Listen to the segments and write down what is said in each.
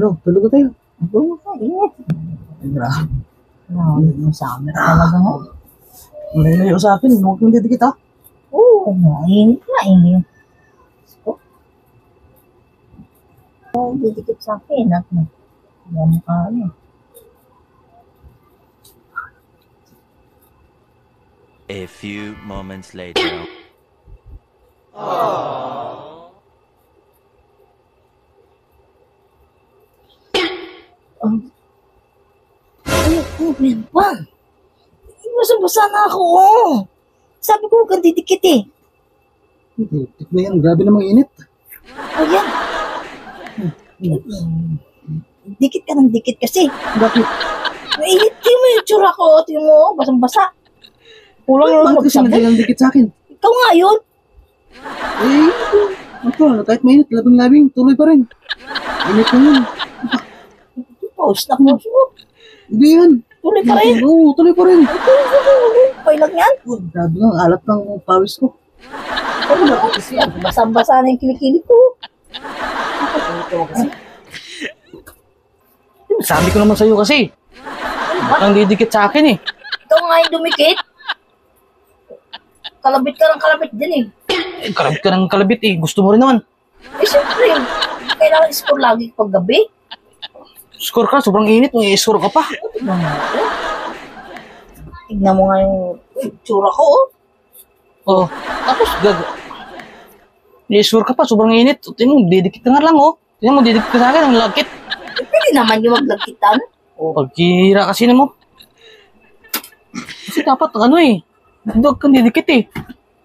Bro, tulog na tayo. Tulog ka, ingat. Ay, grabe. Yung summer talaga mo. Malayo sa akin. Huwag kang didikit ha. Oo, mainit na eh. Oo, didikit sa akin. At yan ka ano. A few moments later. Ano yan ba? Basa-basa na ako. Oh. Sabi ko huwag kang didikit eh. Didikit na yan. Grabe namang init. Ayan. Dikit ka ng dikit kasi. Bakit? Mainit mo yung tsura ko. Tingnan mo, basang-basa. Kulang na lang Bakit kasi magsabi. nagdagang dikit sa akin? Ikaw nga yun. Eh, ako, kahit mainit, labing-labing, tuloy pa rin. Init na yun. Pause na pause mo. Hindi yan. Tuloy pa rin. Oo, tuloy pa rin. Okay lang yan. Oh, grabe nga, alat ng pawis ko. Basang-basa na yung kilikili ko. Sabi ko naman sa'yo kasi. Ang didikit sa akin eh. Ikaw nga yung dumikit. Kalabit ka ng kalabit din eh. Kalabit ka ng kalabit eh. Gusto mo rin naman. Eh siyempre, kailangan score lagi pag gabi. Score ka, sobrang init. May score ka pa. Tignan mo ako. Tignan mo nga yung tsura ko oh. Oh, tapos may score ka pa, sobrang init. Tingnan mo, didikit ka nga lang oh. Tingnan mo, didikit ka sa akin. Ang lagkit. Pwede naman yung maglagkitan. Pagkira kasi na mo. Kasi dapat ano eh. Huwag kang didikit eh.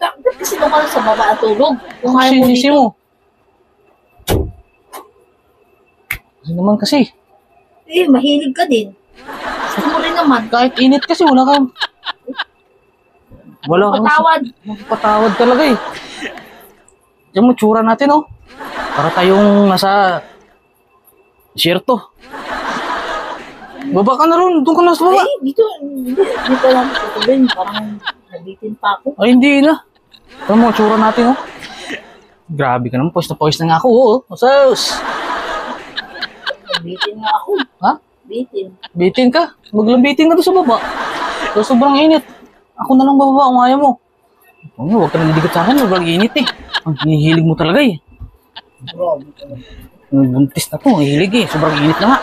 Dapat kasi doon ka lang sa baba at tulog. Kung kaya mo Sisi dito. mo. Kasi naman kasi. Eh, mahilig ka din. Gusto mo rin naman. Kahit init kasi wala kang Patawad. Patawad talaga eh. Diyan mo tsura natin oh. Para tayong nasa siyerto. Baba ka na ron. Doon ka na sa baba. Eh, dito lang tutuloy. Parang nabitin pa ako. Ay, hindi na. Alam mo, tsura natin, oh. Grabe ka naman, poist na nga ako, oh. Masaos. Nabitin nga ako. Ha? Bitin. Bitin ka? Maglambitin ka doon sa baba. So, sobrang init. Ako na lang bababa kung ayaw mo. Huwag ka nang didikit sa akin, sobrang init eh. Ang hinihilig mo talaga eh. Grabe. Buntis na to, ang hilig eh. Sobrang init na nga.